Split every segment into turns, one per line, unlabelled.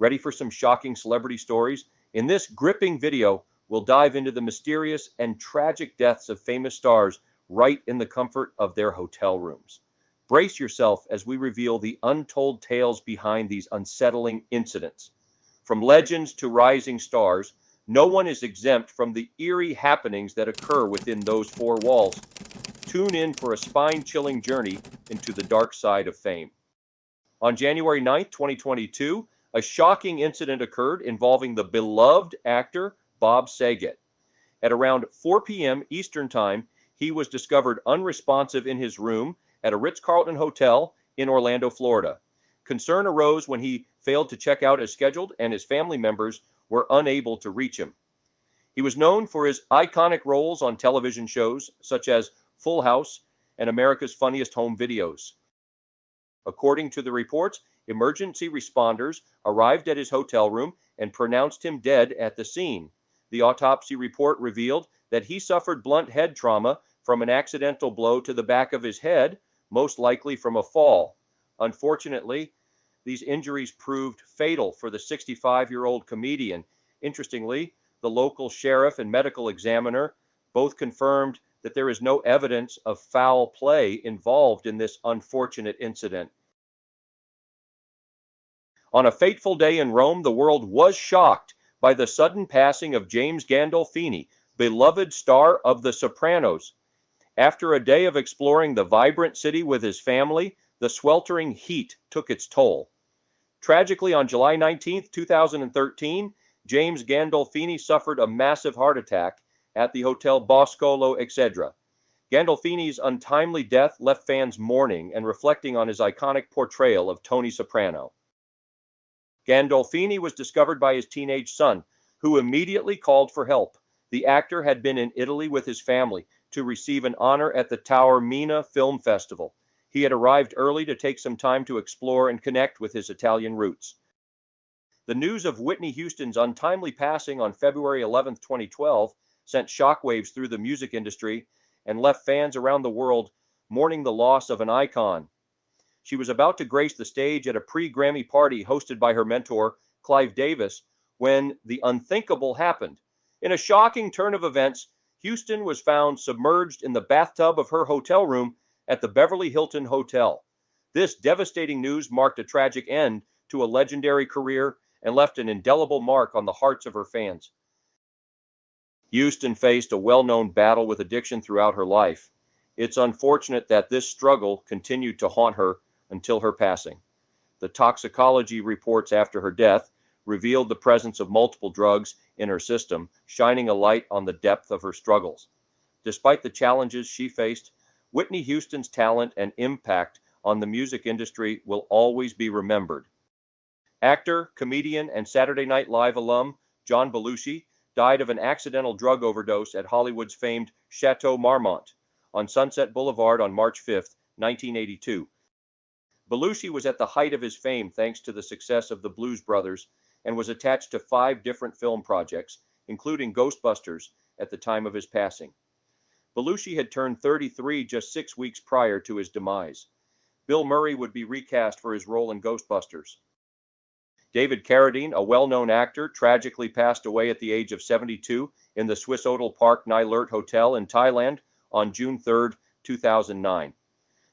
Ready for some shocking celebrity stories? In this gripping video, we'll dive into the mysterious and tragic deaths of famous stars right in the comfort of their hotel rooms. Brace yourself as we reveal the untold tales behind these unsettling incidents. From legends to rising stars, no one is exempt from the eerie happenings that occur within those four walls. Tune in for a spine-chilling journey into the dark side of fame. On January 9th, 2022, a shocking incident occurred involving the beloved actor Bob Saget. At around 4 p.m. Eastern Time, he was discovered unresponsive in his room at a Ritz-Carlton hotel in Orlando, Florida. Concern arose when he failed to check out as scheduled and his family members were unable to reach him. He was known for his iconic roles on television shows such as Full House and America's Funniest Home Videos. According to the reports, emergency responders arrived at his hotel room and pronounced him dead at the scene. The autopsy report revealed that he suffered blunt head trauma from an accidental blow to the back of his head, most likely from a fall. Unfortunately, these injuries proved fatal for the 65-year-old comedian. Interestingly, the local sheriff and medical examiner both confirmed that there is no evidence of foul play involved in this unfortunate incident. On a fateful day in Rome, the world was shocked by the sudden passing of James Gandolfini, beloved star of The Sopranos. After a day of exploring the vibrant city with his family, the sweltering heat took its toll. Tragically, on July 19, 2013, James Gandolfini suffered a massive heart attack at the Hotel Boscolo Excedra. Gandolfini's untimely death left fans mourning and reflecting on his iconic portrayal of Tony Soprano. Gandolfini was discovered by his teenage son, who immediately called for help. The actor had been in Italy with his family to receive an honor at the Taormina Film Festival. He had arrived early to take some time to explore and connect with his Italian roots. The news of Whitney Houston's untimely passing on February 11, 2012, sent shockwaves through the music industry and left fans around the world mourning the loss of an icon. She was about to grace the stage at a pre-Grammy party hosted by her mentor, Clive Davis, when the unthinkable happened. In a shocking turn of events, Houston was found submerged in the bathtub of her hotel room at the Beverly Hilton Hotel. This devastating news marked a tragic end to a legendary career and left an indelible mark on the hearts of her fans. Houston faced a well-known battle with addiction throughout her life. It's unfortunate that this struggle continued to haunt her until her passing. The toxicology reports after her death revealed the presence of multiple drugs in her system, shining a light on the depth of her struggles. Despite the challenges she faced, Whitney Houston's talent and impact on the music industry will always be remembered. Actor, comedian, and Saturday Night Live alum John Belushi died of an accidental drug overdose at Hollywood's famed Chateau Marmont on Sunset Boulevard on March 5, 1982. Belushi was at the height of his fame thanks to the success of the Blues Brothers and was attached to 5 different film projects, including Ghostbusters, at the time of his passing. Belushi had turned 33 just 6 weeks prior to his demise. Bill Murray would be recast for his role in Ghostbusters. David Carradine, a well-known actor, tragically passed away at the age of 72 in the Swissotel Park Nai Lert Hotel in Thailand on June 3, 2009.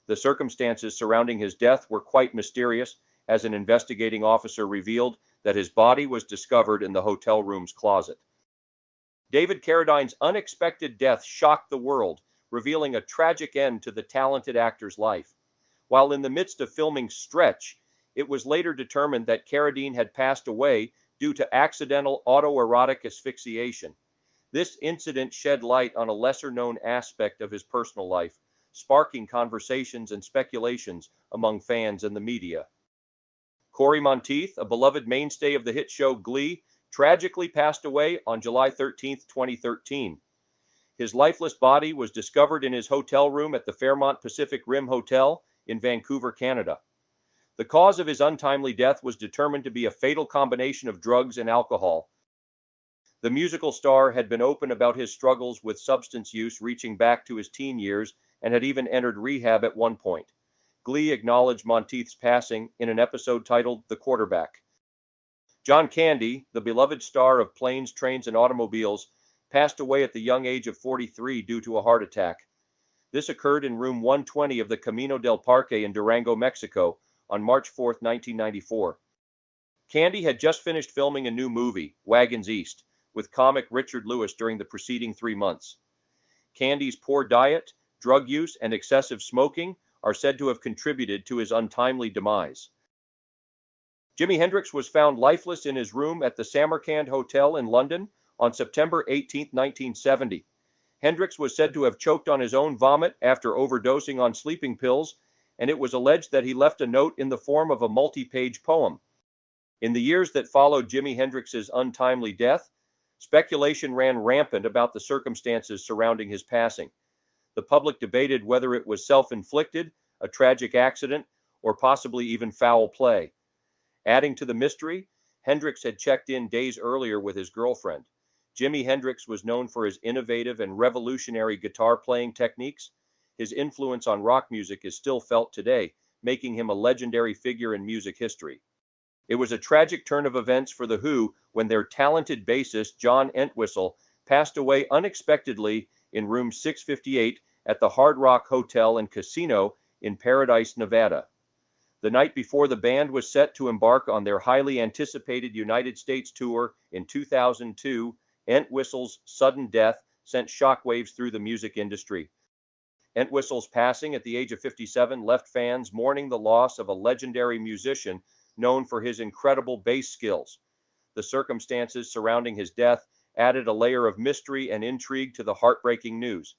The circumstances surrounding his death were quite mysterious, as an investigating officer revealed that his body was discovered in the hotel room's closet. David Carradine's unexpected death shocked the world, revealing a tragic end to the talented actor's life. While in the midst of filming Stretch, it was later determined that Carradine had passed away due to accidental autoerotic asphyxiation. This incident shed light on a lesser-known aspect of his personal life, sparking conversations and speculations among fans and the media. Corey Monteith, a beloved mainstay of the hit show Glee, tragically passed away on July 13, 2013. His lifeless body was discovered in his hotel room at the Fairmont Pacific Rim Hotel in Vancouver, Canada. The cause of his untimely death was determined to be a fatal combination of drugs and alcohol. The musical star had been open about his struggles with substance use reaching back to his teen years and had even entered rehab at one point. Glee acknowledged Monteith's passing in an episode titled The Quarterback. John Candy, the beloved star of Planes, Trains, and Automobiles, passed away at the young age of 43 due to a heart attack. This occurred in room 120 of the Camino del Parque in Durango, Mexico, on March 4, 1994. Candy had just finished filming a new movie, Wagons East, with comic Richard Lewis during the preceding 3 months. Candy's poor diet, drug use, and excessive smoking are said to have contributed to his untimely demise. Jimi Hendrix was found lifeless in his room at the Samarkand Hotel in London on September 18, 1970. Hendrix was said to have choked on his own vomit after overdosing on sleeping pills, and it was alleged that he left a note in the form of a multi-page poem. In the years that followed Jimi Hendrix's untimely death, speculation ran rampant about the circumstances surrounding his passing. The public debated whether it was self-inflicted, a tragic accident, or possibly even foul play. Adding to the mystery, Hendrix had checked in days earlier with his girlfriend. Jimi Hendrix was known for his innovative and revolutionary guitar playing techniques. His influence on rock music is still felt today, making him a legendary figure in music history. It was a tragic turn of events for The Who when their talented bassist John Entwistle passed away unexpectedly in room 658 at the Hard Rock Hotel and Casino in Paradise, Nevada. The night before the band was set to embark on their highly anticipated United States tour in 2002, Entwistle's sudden death sent shockwaves through the music industry. Entwistle's passing at the age of 57 left fans mourning the loss of a legendary musician known for his incredible bass skills. The circumstances surrounding his death added a layer of mystery and intrigue to the heartbreaking news.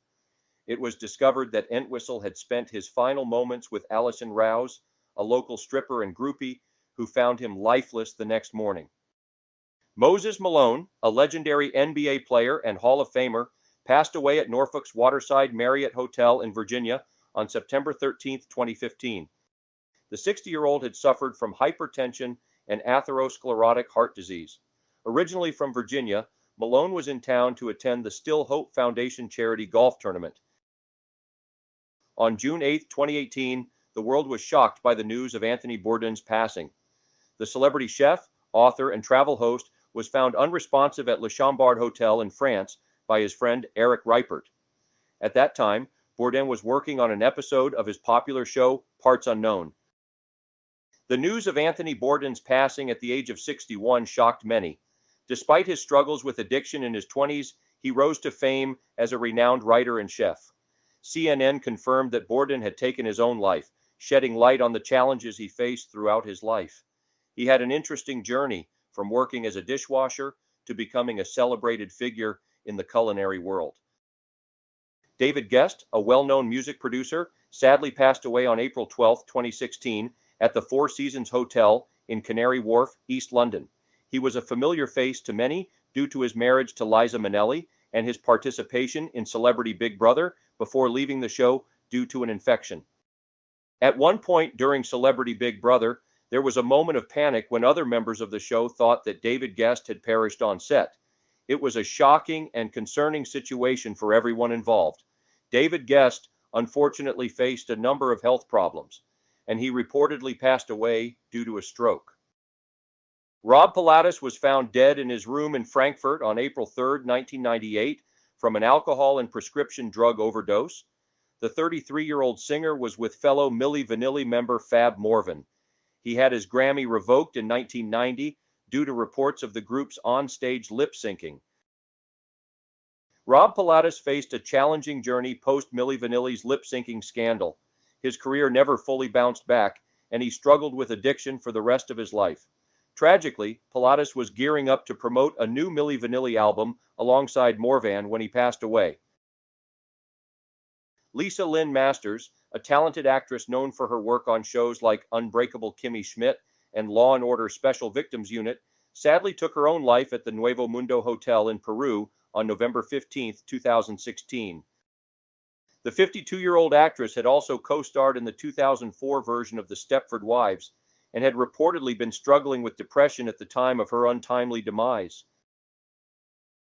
It was discovered that Entwistle had spent his final moments with Alison Rouse, a local stripper and groupie, who found him lifeless the next morning. Moses Malone, a legendary NBA player and Hall of Famer, passed away at Norfolk's Waterside Marriott Hotel in Virginia on September 13, 2015. The 60-year-old had suffered from hypertension and atherosclerotic heart disease. Originally from Virginia, Malone was in town to attend the Still Hope Foundation charity golf tournament. On June 8, 2018, the world was shocked by the news of Anthony Bourdain's passing. The celebrity chef, author, and travel host was found unresponsive at Le Chambord Hotel in France by his friend Eric Reipert. At that time, Bourdain was working on an episode of his popular show, Parts Unknown. The news of Anthony Bourdain's passing at the age of 61 shocked many. Despite his struggles with addiction in his 20s, he rose to fame as a renowned writer and chef. CNN confirmed that Bourdain had taken his own life, shedding light on the challenges he faced throughout his life. He had an interesting journey from working as a dishwasher to becoming a celebrated figure in the culinary world. David Guest, a well-known music producer, sadly passed away on April 12, 2016, at the Four Seasons Hotel in Canary Wharf, East London. He was a familiar face to many due to his marriage to Liza Minnelli and his participation in Celebrity Big Brother before leaving the show due to an infection. At one point during Celebrity Big Brother, there was a moment of panic when other members of the show thought that David Guest had perished on set. It was a shocking and concerning situation for everyone involved. David Guest unfortunately faced a number of health problems, and he reportedly passed away due to a stroke. Rob Pilatus was found dead in his room in Frankfurt on April 3, 1998, from an alcohol and prescription drug overdose. The 33-year-old singer was with fellow Milli Vanilli member Fab Morvan. He had his Grammy revoked in 1990 due to reports of the group's on-stage lip-syncing. Rob Pilatus faced a challenging journey post-Milli Vanilli's lip-syncing scandal. His career never fully bounced back, and he struggled with addiction for the rest of his life. Tragically, Pilatus was gearing up to promote a new Milli Vanilli album alongside Morvan when he passed away. Lisa Lynn Masters, a talented actress known for her work on shows like Unbreakable Kimmy Schmidt and Law & Order Special Victims Unit, sadly took her own life at the Nuevo Mundo Hotel in Peru on November 15, 2016. The 52-year-old actress had also co-starred in the 2004 version of The Stepford Wives and had reportedly been struggling with depression at the time of her untimely demise.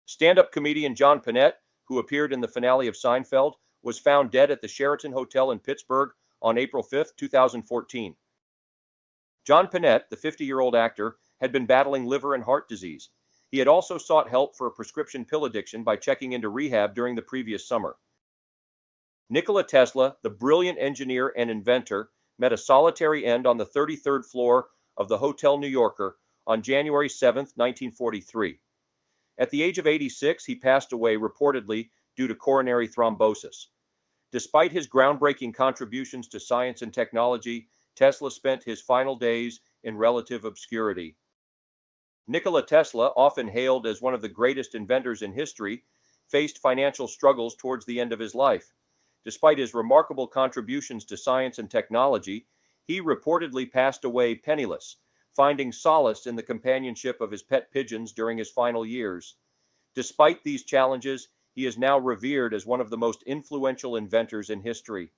Stand-up comedian John Pinette, who appeared in the finale of Seinfeld, was found dead at the Sheraton Hotel in Pittsburgh on April 5, 2014. John Pinette, the 50-year-old actor, had been battling liver and heart disease. He had also sought help for a prescription pill addiction by checking into rehab during the previous summer. Nikola Tesla, the brilliant engineer and inventor, met a solitary end on the 33rd floor of the Hotel New Yorker on January 7, 1943. At the age of 86, he passed away reportedly due to coronary thrombosis. Despite his groundbreaking contributions to science and technology, Tesla spent his final days in relative obscurity. Nikola Tesla, often hailed as one of the greatest inventors in history, faced financial struggles towards the end of his life. Despite his remarkable contributions to science and technology, he reportedly passed away penniless, finding solace in the companionship of his pet pigeons during his final years. Despite these challenges, he is now revered as one of the most influential inventors in history.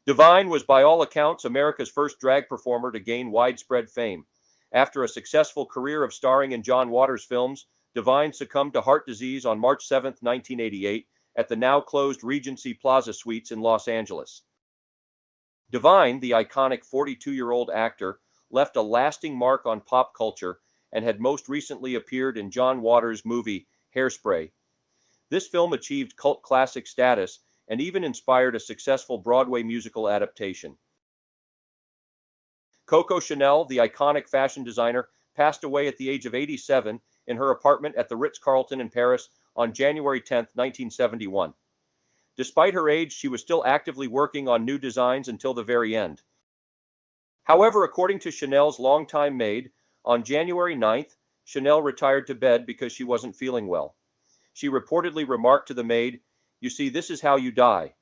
Divine was by all accounts America's first drag performer to gain widespread fame. After a successful career of starring in John Waters films, Divine succumbed to heart disease on March 7, 1988, at the now-closed Regency Plaza Suites in Los Angeles. Divine, the iconic 42-year-old actor, left a lasting mark on pop culture and had most recently appeared in John Waters' movie Hairspray. This film achieved cult classic status and even inspired a successful Broadway musical adaptation. Coco Chanel, the iconic fashion designer, passed away at the age of 87 in her apartment at the Ritz-Carlton in Paris on January 10, 1971. Despite her age, she was still actively working on new designs until the very end. However, according to Chanel's longtime maid, on January 9th, Chanel retired to bed because she wasn't feeling well. She reportedly remarked to the maid, "You see, this is how you die."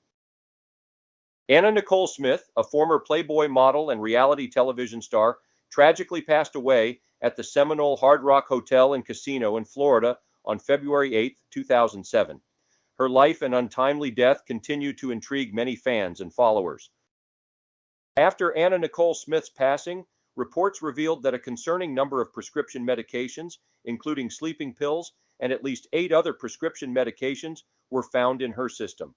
Anna Nicole Smith, a former Playboy model and reality television star, tragically passed away at the Seminole Hard Rock Hotel and Casino in Florida on February 8, 2007. Her life and untimely death continue to intrigue many fans and followers. After Anna Nicole Smith's passing, reports revealed that a concerning number of prescription medications, including sleeping pills and at least 8 other prescription medications, were found in her system.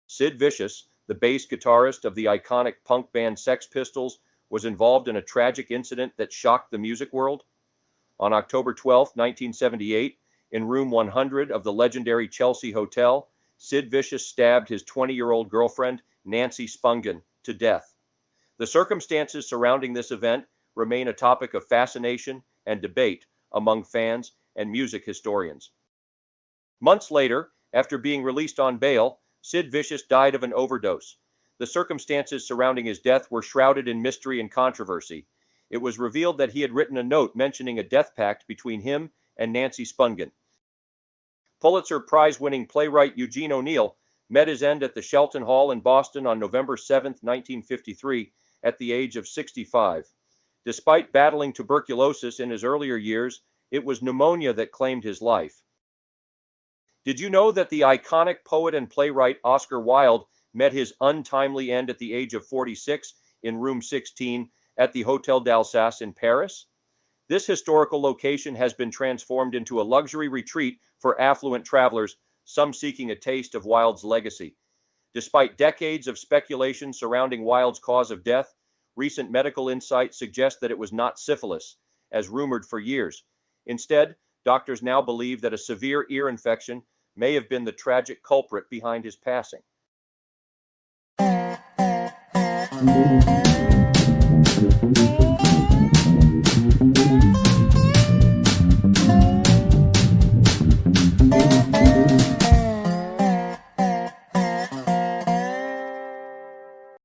Sid Vicious, the bass guitarist of the iconic punk band Sex Pistols, was involved in a tragic incident that shocked the music world. On October 12, 1978, in room 100 of the legendary Chelsea Hotel, Sid Vicious stabbed his 20-year-old girlfriend, Nancy Spungen, to death. The circumstances surrounding this event remain a topic of fascination and debate among fans and music historians. Months later, after being released on bail, Sid Vicious died of an overdose. The circumstances surrounding his death were shrouded in mystery and controversy. It was revealed that he had written a note mentioning a death pact between him and Nancy Spungen. Pulitzer Prize-winning playwright Eugene O'Neill met his end at the Shelton Hall in Boston on November 7, 1953, at the age of 65. Despite battling tuberculosis in his earlier years, it was pneumonia that claimed his life. Did you know that the iconic poet and playwright Oscar Wilde met his untimely end at the age of 46 in room 16 at the Hotel d'Alsace in Paris? This historical location has been transformed into a luxury retreat for affluent travelers, some seeking a taste of Wilde's legacy. Despite decades of speculation surrounding Wilde's cause of death, recent medical insight suggests that it was not syphilis, as rumored for years. Instead, doctors now believe that a severe ear infection may have been the tragic culprit behind his passing.